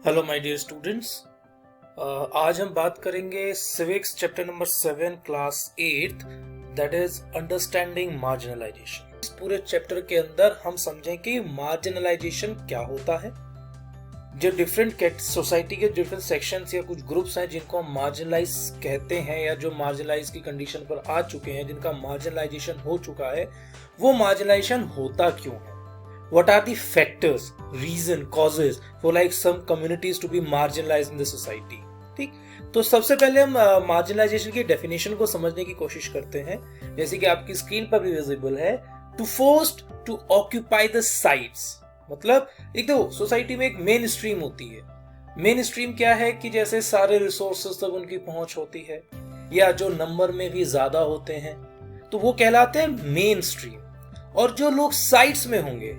Hello my dear students. आज हम बात करेंगे civics chapter number 7 class 8 that is understanding marginalisation. इस पूरे चैप्टर के अंदर हम समझें कि मार्जिनलाइजेशन क्या होता है, जो डिफरेंट सोसाइटी के डिफरेंट सेक्शंस या कुछ ग्रुप्स हैं जिनको हम मार्जिनलाइज कहते हैं या जो मार्जिनलाइज की कंडीशन पर आ चुके हैं, जिनका मार्जिनलाइजेशन हो चुका है, वो मार्जिनलाइजेशन होता क्यों है। What are the factors, reason, causes for like some communities to be marginalized in the society? ठीक, तो सबसे पहले हम मार्जिनलाइजेशन की डेफिनेशन को समझने की कोशिश करते हैं, जैसे कि आपकी स्क्रीन पर भी विजिबल है। To forced to occupy the sites, मतलब एक तो सोसाइटी में एक मेन स्ट्रीम होती है। मेन स्ट्रीम क्या है कि जैसे सारे रिसोर्सेज तक उनकी पहुंच होती है या जो नंबर में भी ज्यादा होते हैं, तो वो कहलाते हैं मेन स्ट्रीम। और जो लोग साइट्स में होंगे,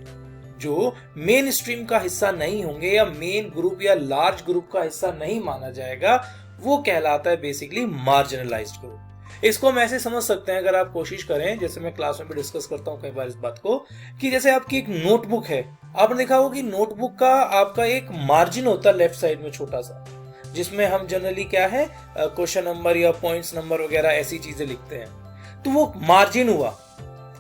जो मेन स्ट्रीम का हिस्सा नहीं होंगे या मेन ग्रुप या लार्ज ग्रुप का हिस्सा नहीं माना जाएगा, वो कहलाता है बेसिकली मार्जिनलाइज्ड ग्रुप। इसको हम ऐसे समझ सकते हैं, अगर आप कोशिश करें, जैसे मैं क्लास में भी डिस्कस करता हूं कई बार इस बात को, कि जैसे आपकी एक नोटबुक है, आपने देखा होगा कि नोटबुक का आपका एक मार्जिन होता है लेफ्ट साइड में छोटा सा, जिसमें हम जनरली क्या है क्वेश्चन नंबर या पॉइंट्स नंबर वगैरह ऐसी चीजें लिखते हैं। तो वो मार्जिन हुआ,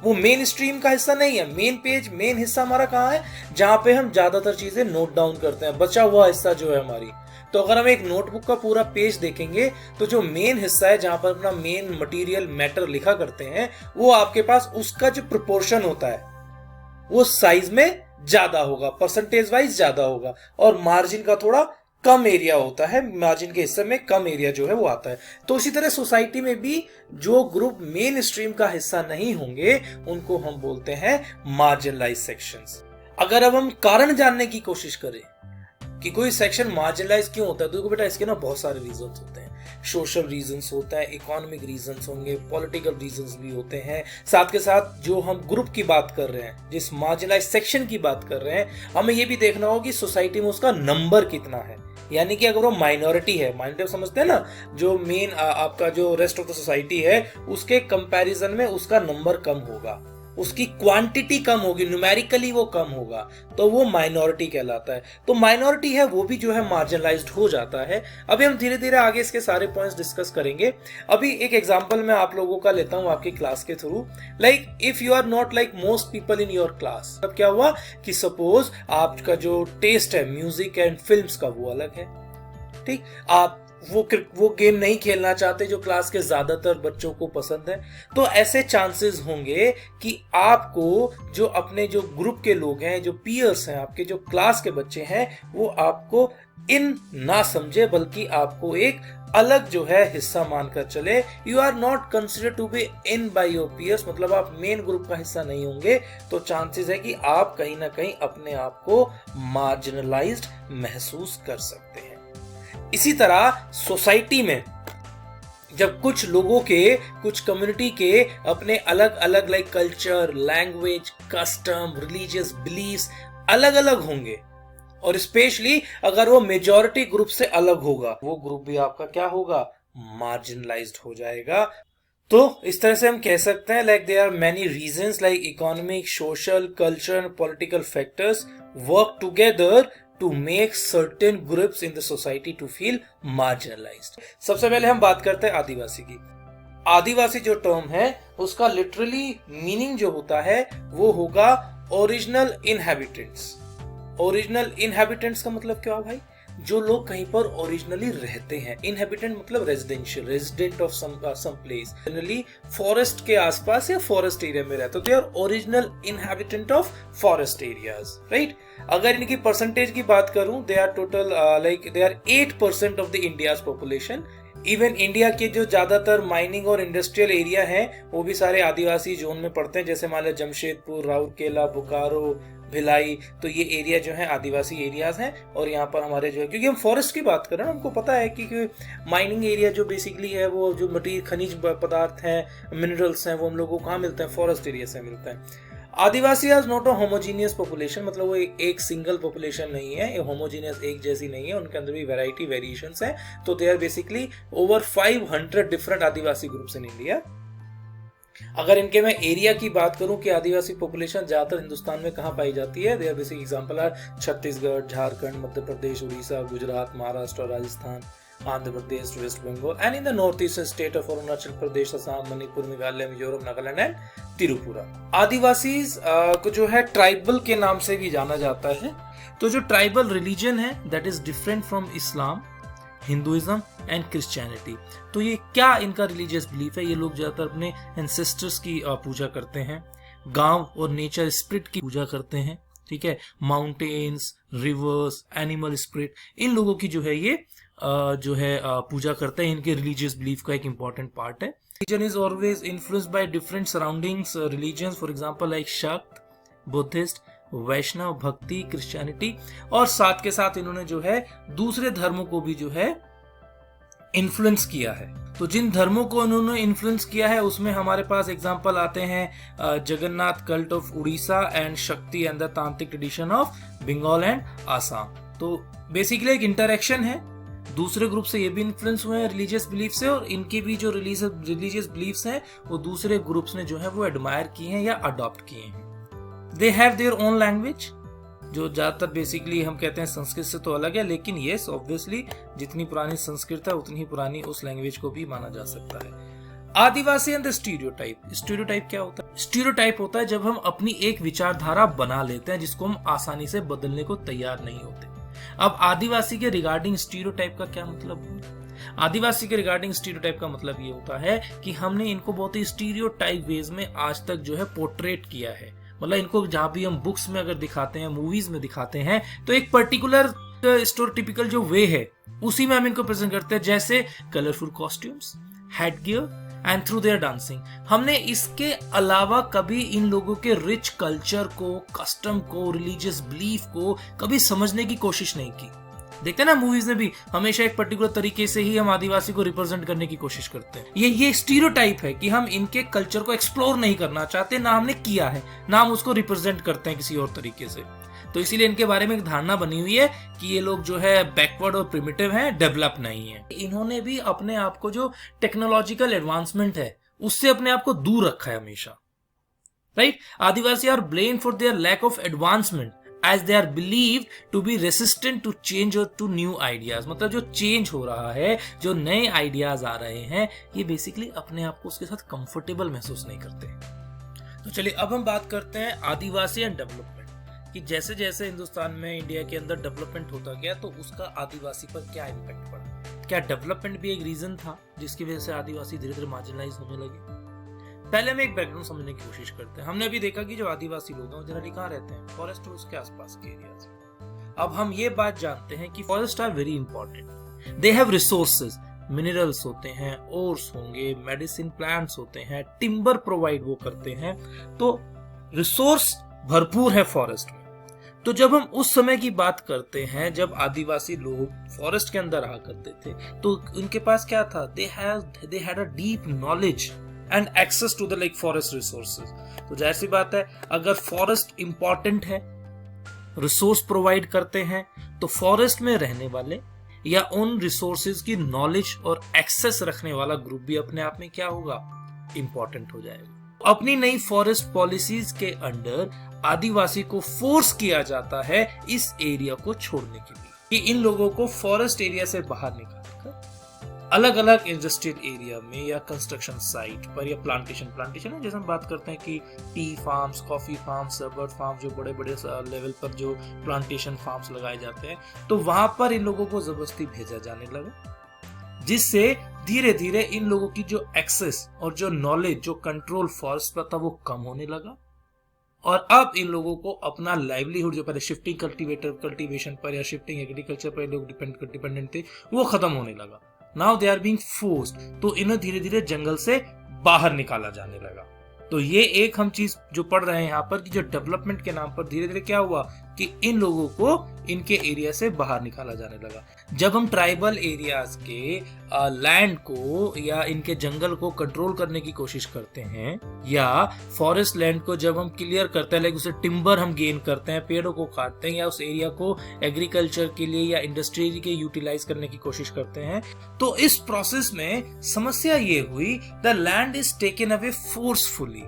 वो मेन स्ट्रीम का हिस्सा नहीं है। मेन पेज, मेन हिस्सा हमारा कहाँ है, जहां पे हम ज्यादातर चीजें नोट डाउन करते हैं। बचा हुआ हिस्सा जो है हमारी, तो अगर हम एक नोटबुक का पूरा पेज देखेंगे तो जो मेन हिस्सा है जहां पर अपना मेन मटेरियल मैटर लिखा करते हैं, वो आपके पास उसका जो प्रोपोर्शन होता है वो साइज में ज्यादा होगा, परसेंटेज वाइज ज्यादा होगा, और मार्जिन का थोड़ा कम एरिया होता है, मार्जिन के हिस्से में कम एरिया जो है वो आता है। तो इसी तरह सोसाइटी में भी जो ग्रुप मेन स्ट्रीम का हिस्सा नहीं होंगे, उनको हम बोलते हैं मार्जिनलाइज सेक्शंस। अगर अब हम कारण जानने की कोशिश करें कि कोई सेक्शन मार्जिनलाइज क्यों होता है, तो बेटा इसके ना बहुत सारे रीजंस होते हैं। सोशल रीजंस होता है, इकोनॉमिक रीजंस होंगे, पॉलिटिकल रीजंस भी होते हैं। साथ के साथ जो हम ग्रुप की बात कर रहे हैं, जिस मार्जिनलाइज सेक्शन की बात कर रहे हैं, हमें ये भी देखना होगा कि सोसाइटी में उसका नंबर कितना है। यानी कि अगर वो माइनॉरिटी है, माइनॉरिटी समझते हैं ना, जो मेन आपका जो रेस्ट ऑफ द सोसाइटी है, उसके कंपैरिजन में उसका नंबर कम होगा, उसकी क्वांटिटी कम होगी, न्यूमेरिकली वो कम होगा, तो वो माइनॉरिटी कहलाता है। तो माइनॉरिटी है वो भी जो है मार्जिनलाइज्ड हो जाता है। अभी हम धीरे धीरे आगे इसके सारे पॉइंट्स डिस्कस करेंगे। अभी एक एग्जांपल मैं आप लोगों का लेता हूं आपकी क्लास के through. Like if you are not like most people in your class, तब क्या हुआ कि सपोज आपका जो टेस्ट है म्यूजिक एंड फिल्म्स का वो अलग है, ठीक, आप वो गेम नहीं खेलना चाहते जो क्लास के ज्यादातर बच्चों को पसंद है, तो ऐसे चांसेस होंगे कि आपको जो अपने जो ग्रुप के लोग हैं, जो पीयर्स हैं, आपके जो क्लास के बच्चे हैं, वो आपको इन ना समझे, बल्कि आपको एक अलग जो है हिस्सा मानकर चले। You are not consider to be in by your peers, मतलब आप मेन ग्रुप का हिस्सा नहीं होंगे, तो चांसेस है कि आप कहीं ना कहीं अपने आप को मार्जिनलाइज्ड महसूस कर सकते हैं। इसी तरह सोसाइटी में जब कुछ लोगों के, कुछ कम्युनिटी के अपने अलग अलग like culture, language, custom, religious believes अलग अलग होंगे, और स्पेशली अगर वो मेजॉरिटी ग्रुप से अलग होगा, वो ग्रुप भी आपका क्या होगा, मार्जिनलाइज्ड हो जाएगा। तो इस तरह से हम कह सकते हैं like there are many reasons like economic, social, culture and political factors work together to make certain groups in the society to feel marginalized। सबसे पहले हम बात करते हैं आदिवासी की। आदिवासी जो टर्म है उसका लिटरली मीनिंग जो होता है वो होगा ओरिजिनल इनहैबिटेंट्स। ओरिजिनल इनहैबिटेंट्स का मतलब क्या है भाई, जो लोग कहीं पर ओरिजिनली रहते हैं। इनहैबिटेंट मतलब residential, resident of some place, generally forest के आसपास या फॉरेस्ट एरिया में रहते, तो they are original inhabitant of forest areas, right. अगर इनकी परसेंटेज की बात करूं, they are total like they are 8% of the India's population. Even India के जो ज्यादातर माइनिंग और इंडस्ट्रियल एरिया हैं, वो भी सारे आदिवासी जोन में पड़ते हैं, जैसे मान लो जमशेदपुर, राउरकेला, बोकारो, भिलाई, तो ये एरिया जो है आदिवासी एरियाज हैं। और यहाँ पर हमारे जो है, क्योंकि हम फॉरेस्ट की बात कर रहे हैं, हमको पता है कि माइनिंग एरिया जो बेसिकली है, वो जो मटीरियल, खनिज पदार्थ हैं, मिनरल्स हैं, वो हम लोगों को कहाँ मिलते हैं, फॉरेस्ट एरिया से मिलते हैं। Adivasi is not a homogeneous population, मतलब वो एक सिंगल पॉपुलेशन नहीं है, ये होमोजीनियस एक जैसी नहीं है, उनके अंदर भी वैरायटी, वेरिएशंस हैं। तो they are basically over 500 different Adivasi groups in India. अगर इनके मैं एरिया की बात करूं कि आदिवासी पॉपुलेशन ज्यादातर हिंदुस्तान में कहाँ पाई जाती है, their basic example are Chhattisgarh, Jharkhand, Madhya Pradesh, Orissa, Gujarat, Maharashtra, Rajasthan, Andhra Pradesh, West Bengal and in the north east state of Arunachal Pradesh, Assam, Manipur, Meghalaya, Mizoram, Nagaland and Tripura. Adivasis को जो है ट्राइबल के नाम से भी जाना जाता है। तो जो ट्राइबल रिलीजन है that is different from Islam, Hinduism and Christianity. तो ये क्या इनका रिलीजियस बिलीफ है, ये लोग ज्यादातर अपने एंसेस्टर्स की पूजा करते हैं, गांव और नेचर स्पिरिट की पूजा करते हैं, ठीक है, माउंटेन्स, रिवर्स, एनिमल स्पिरिट, इन लोगों की जो है ये पूजा करते हैं, इनके रिलीजियस बिलीफ का एक इंपॉर्टेंट पार्ट है। Religion is always influenced by different surroundings religions, for example like शक्त, बुद्धिस्ट, वैष्णव, भक्ति, क्रिश्चियनिटी, और साथ के साथ इन्होंने जो है दूसरे धर्मों को भी जो है इन्फ्लुएंस किया है। तो जिन धर्मों को उन्होंने इन्फ्लुएंस किया है उसमें हमारे पास एग्जांपल आते हैं Jagannath cult of Orissa and Shakti and the tantric tradition of Bengal and Assam. तो बेसिकली एक इंटरेक्शन है, दूसरे ग्रुप से ये भी इन्फ्लुएंस हुए हैं रिलीजियस बिलीफ से, और इनके भी जो रिलीजियस बिलीफ्स हैं वो दूसरे ग्रुप्स ने जो है वो एडमायर किए हैं या अडॉप्ट किए हैं। They have their own language, जो ज्यादातर बेसिकली हम कहते हैं संस्कृत से तो अलग है, लेकिन यस ऑब्वियसली जितनी पुरानी संस्कृत है उतनी ही पुरानी उस लैंग्वेज को भी माना जा सकता है। आदिवासी एंड द स्टीरियोटाइप। स्टीरियोटाइप क्या होता है? स्टीरियोटाइप होता है जब हम अपनी एक विचारधारा बना लेते हैं जिसको हम आसानी से बदलने को तैयार नहीं होते। अब आदिवासी के रिगार्डिंग स्टीरियोटाइप का क्या मतलब है? आदिवासी के रिगार्डिंग स्टीरियोटाइप का मतलब ये होता है कि हमने इनको बहुत ही स्टीरियोटाइप वेज में आज तक जो है पोर्ट्रेट किया है। मतलब इनको जहां भी हम बुक्स में अगर दिखाते हैं, मूवीज में दिखाते हैं, तो एक पर्टिकुलर स्टोरिटिपिकल जो वे है उसी में हम इनको प्रेजेंट करते हैं, जैसे colourful costumes, head gear and through their dancing. हमने इसके अलावा कभी इन लोगों के रिच कल्चर को, कस्टम को, रिलीजियस बिलीफ को कभी समझने की कोशिश नहीं की। देखते हैं ना मूवीज में भी हमेशा एक पर्टिकुलर तरीके से ही हम आदिवासी को रिप्रेजेंट करने की कोशिश करते हैं। ये स्टीरियोटाइप है कि हम इनके कल्चर को एक्सप्लोर नहीं करना चाहते, ना हमने किया है, ना हम उसको रिप्रेजेंट करते हैं किसी और तरीके से। तो इसीलिए इनके बारे में एक धारणा बनी हुई है कि ये लोग जो है बैकवर्ड और प्रिमिटिव हैं, डेवलप नहीं है। इन्होंने भी अपने आप को जो टेक्नोलॉजिकल एडवांसमेंट है उससे अपने आप को दूर रखा है हमेशा, right. Adivasi are blamed for their lack of advancement as they are believed to be resistant to change or to new ideas। मतलब जो चेंज हो रहा है, जो नए आइडियाज आ रहे हैं, ये बेसिकली अपने आप को उसके साथ कंफर्टेबल महसूस नहीं करते। तो चलिए अब हम बात करते हैं आदिवासी एंड डेवलपमेंट, कि जैसे जैसे हिंदुस्तान में, इंडिया के अंदर डेवलपमेंट होता गया तो उसका आदिवासी पर क्या इम्पैक्ट पड़ा। क्या डेवलपमेंट भी एक रीजन था जिसकी वजह से आदिवासी धीरे धीरे मार्जिनलाइज होने लगे? पहले में एक बैकग्राउंड समझने की कोशिश करते हैं। हमने अभी देखा कि जो आदिवासी लोग हैं वो जनरली कहाँ रहते हैं? फॉरेस्ट और उसके आसपास के एरियाज। अब हम ये बात जानते हैं कि forest are very important. They have resources, minerals होते हैं, ओर्स होंगे, मेडिसिन प्लांट्स होते हैं, टिम्बर प्रोवाइड वो करते हैं, तो रिसोर्स भरपूर है फॉरेस्ट में। तो जब हम उस समय की बात करते हैं जब आदिवासी लोग फॉरेस्ट के अंदर रहा करते थे, तो उनके पास क्या था? They had a deep knowledge and access to the like forest resources. तो जाहिर सी बात है, अगर फॉरेस्ट इंपॉर्टेंट है, रिसोर्स प्रोवाइड करते हैं, तो फॉरेस्ट में रहने वाले या उन रिसोर्सेज की नॉलेज और एक्सेस रखने वाला ग्रुप भी अपने आप में क्या होगा? इंपॉर्टेंट हो जाएगा। अपनी नई फॉरेस्ट पॉलिसीज के अंडर आदिवासी को फोर्स किया जाता है इस एरिया को छोड़ने के लिए, कि इन लोगों को फॉरेस्ट एरिया से बाहर निकालकर अलग अलग इंडस्ट्रियल एरिया में या कंस्ट्रक्शन साइट पर या प्लांटेशन है, जैसे हम बात करते हैं कि T farms, coffee farms, rubber farms, जो बड़े बड़े लेवल पर जो प्लांटेशन फार्म्स लगाए जाते हैं, तो वहां पर इन लोगों को जबरदस्ती भेजा जाने लगा, जिससे धीरे धीरे इन लोगों की जो एक्सेस और जो नॉलेज, जो कंट्रोल फॉरेस्ट पर था, वो कम होने लगा। और अब इन लोगों को अपना लाइवलीहुड, जो पहले शिफ्टिंग कल्टीवेशन पर या शिफ्टिंग एग्रीकल्चर पर लोग डिपेंडेंट थे, वो खत्म होने लगा। Now they are being forced, तो इन्हें धीरे धीरे जंगल से बाहर निकाला जाने लगा। तो ये एक हम चीज जो पढ़ रहे हैं यहाँ पर कि जो डेवलपमेंट के नाम पर धीरे धीरे क्या हुआ कि इन लोगों को इनके एरिया से बाहर निकाला जाने लगा। जब हम ट्राइबल एरियाज के लैंड को या इनके जंगल को कंट्रोल करने की कोशिश करते हैं, या फॉरेस्ट लैंड को जब हम क्लियर करते हैं, लाइक उसे टिम्बर हम गेन करते हैं, पेड़ों को काटते हैं, या उस एरिया को एग्रीकल्चर के लिए या इंडस्ट्री के यूटिलाइज करने की कोशिश करते हैं, तो इस प्रोसेस में समस्या ये हुई, the land is taken away forcefully.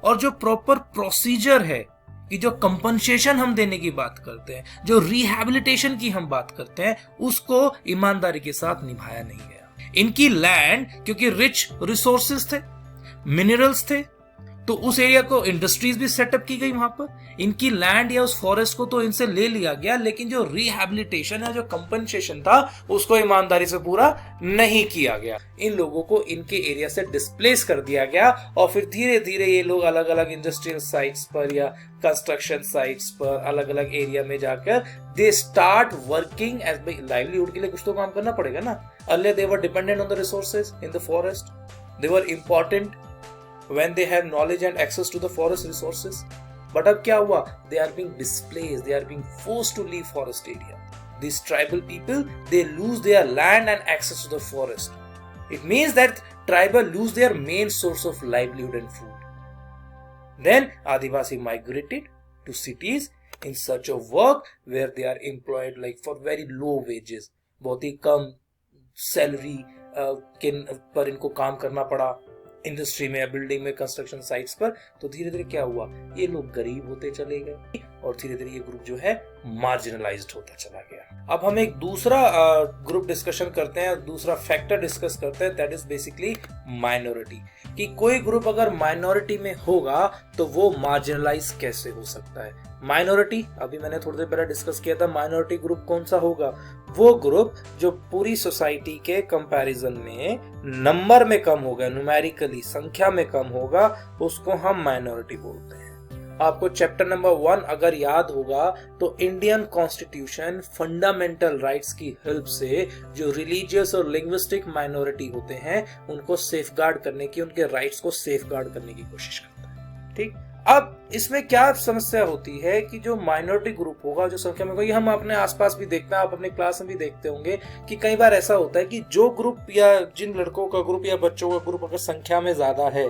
और जो प्रॉपर प्रोसीजर है कि जो कंपनसेशन हम देने की बात करते हैं, जो रिहैबिलिटेशन की हम बात करते हैं, उसको ईमानदारी के साथ निभाया नहीं गया। इनकी लैंड क्योंकि रिच रिसोर्सेज थे, मिनरल्स थे, तो उस एरिया को इंडस्ट्रीज भी सेटअप की गई वहां पर। इनकी लैंड या उस फॉरेस्ट को तो इनसे ले लिया गया, लेकिन जो रिहैबिलिटेशन या जो कंपनसेशन था उसको ईमानदारी से पूरा नहीं किया गया। इन लोगों को इनके एरिया से डिस्प्लेस कर दिया गया और फिर धीरे धीरे ये लोग अलग अलग इंडस्ट्रियल साइट्स पर या कंस्ट्रक्शन साइट्स पर अलग अलग एरिया में जाकर they start working as by livelihood के लिए कुछ तो काम करना पड़ेगा ना। Earlier they were dependent on the resources in the forest, they were important when they have knowledge and access to the forest resources, but अब क्या हुआ, they are being displaced, they are being forced to leave forest area. These tribal people, they lose their land and access to the forest. It means that tribal lose their main source of livelihood and food. Then Adivasi migrated to cities in search of work where they are employed like for very low wages. बहुत ही कम salary पर इनको काम करना पड़ा industry में या building में, construction sites पर। तो धीरे धीरे क्या हुआ, ये लोग गरीब होते चले गए और धीरे धीरे ये ग्रुप जो है मार्जिनलाइज्ड होता चला गया। अब हम एक दूसरा ग्रुप डिस्कशन करते हैं, दूसरा फैक्टर डिस्कस करते हैं, दैट इज बेसिकली माइनॉरिटी। कि कोई ग्रुप अगर माइनॉरिटी में होगा तो वो मार्जिनलाइज कैसे हो सकता है। माइनॉरिटी अभी मैंने थोड़ी देर पहले डिस्कस किया था, माइनॉरिटी ग्रुप कौन सा होगा, वो ग्रुप जो पूरी सोसाइटी के कंपैरिजन में नंबर में कम होगा, न्यूमेरिकली संख्या में कम होगा, उसको हम माइनॉरिटी बोलते हैं। आपको चैप्टर नंबर 1 अगर याद होगा तो इंडियन कॉन्स्टिट्यूशन फंडामेंटल राइट्स की हेल्प से जो रिलीजियस और लिंग्विस्टिक माइनॉरिटी होते हैं उनको सेफगार्ड करने की, उनके राइट्स को सेफगार्ड करने की कोशिश करता है। ठीक, अब इसमें क्या समस्या होती है कि जो माइनॉरिटी ग्रुप होगा, जो संख्या में, हम अपने आसपास भी देखते हैं, आप अपने क्लास में भी देखते होंगे कि कई बार ऐसा होता है कि जो ग्रुप या जिन लड़कों का ग्रुप या बच्चों का ग्रुप अगर संख्या में ज्यादा है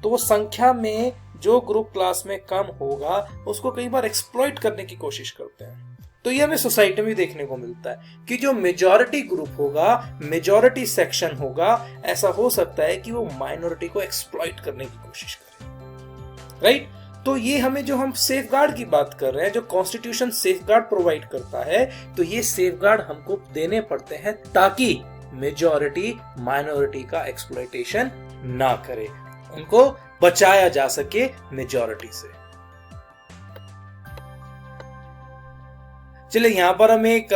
तो वो संख्या में जो ग्रुप क्लास में कम होगा उसको कई बार एक्सप्लॉइट करने की कोशिश करते हैं। तो ये हमें सोसाइटी में देखने को मिलता है कि जो मेजॉरिटी ग्रुप होगा, मेजॉरिटी सेक्शन होगा, ऐसा हो सकता है कि वो माइनॉरिटी को एक्सप्लॉइट करने की कोशिश करे। राइट, तो ये हमें जो हम सेफगार्ड की बात कर रहे हैं, जो कॉन्स्टिट्यूशन सेफगार्ड प्रोवाइड करता है, तो ये सेफगार्ड हमको देने पड़ते हैं ताकि मेजॉरिटी माइनॉरिटी का एक्सप्लॉइटेशन ना करे, उनको बचाया जा सके मेजॉरिटी से। चलिए यहां पर हम एक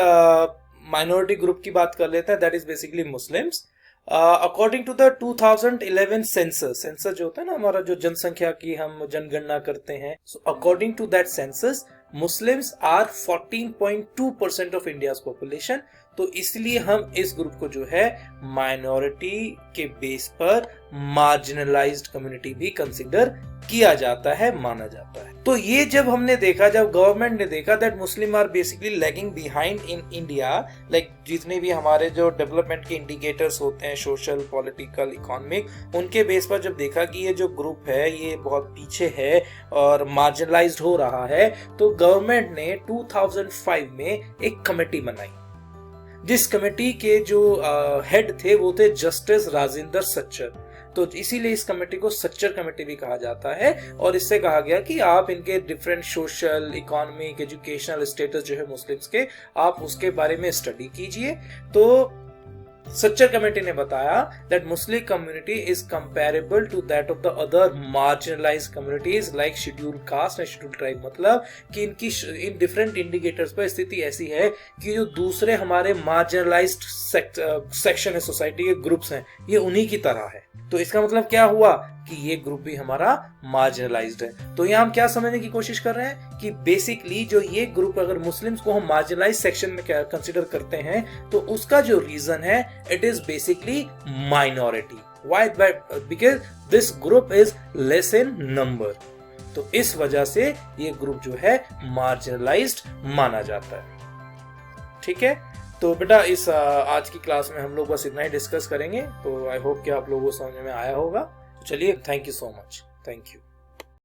माइनॉरिटी ग्रुप की बात कर लेते हैं, that is basically Muslims. According to the 2011 census जो होता है ना हमारा, जो जनसंख्या की हम जनगणना करते हैं, so according to that census Muslims are 14.2% of India's population. तो इसलिए हम इस ग्रुप को जो है माइनॉरिटी के बेस पर मार्जिनलाइज्ड कम्युनिटी भी कंसिडर किया जाता है, माना जाता है। तो ये जब हमने देखा, जब गवर्नमेंट ने देखा that Muslim are basically lagging behind in India, like जितने भी हमारे जो डेवलपमेंट के इंडिकेटर्स होते हैं, सोशल, पॉलिटिकल, इकोनॉमिक, उनके बेस पर जब देखा कि ये जो ग्रुप है ये बहुत पीछे है और मार्जिनलाइज्ड हो रहा है, तो गवर्नमेंट ने 2005 में एक कमेटी बनाई, जिस कमेटी के जो हेड थे वो थे जस्टिस राजेंद्र सच्चर। तो इसीलिए इस कमेटी को सच्चर कमेटी भी कहा जाता है और इससे कहा गया कि आप इनके different social, economic, educational status जो है मुस्लिम्स के, आप उसके बारे में स्टडी कीजिए। तो सच्चर कमेटी ने बताया that Muslim community is comparable to that of the other marginalised communities like scheduled caste and scheduled tribe. मतलब कि इनकी इन डिफरेंट इंडिकेटर्स पर स्थिति ऐसी है कि जो दूसरे हमारे मार्जिनलाइज्ड सेक्शन है, सोसाइटी के ग्रुप्स हैं, ये उन्हीं की तरह है। तो इसका मतलब क्या हुआ कि ये ग्रुप भी हमारा मार्जिनलाइज्ड है। तो यहाँ हम क्या समझने की कोशिश कर रहे हैं कि बेसिकली जो ये ग्रुप, अगर मुस्लिम्स को हम मार्जिनलाइज्ड सेक्शन में कंसीडर करते हैं तो उसका जो रीजन है, it is basically minority. Why? Because this group is less in number. तो इस वजह से ये ग्रुप जो है मार्जिनलाइज्ड माना जाता है। ठीक है, तो बेटा इस आज की क्लास में हम लोग बस इतना ही डिस्कस करेंगे। तो आई होप कि आप लोगों को समझ में आया होगा। तो चलिए, thank you so much, thank you.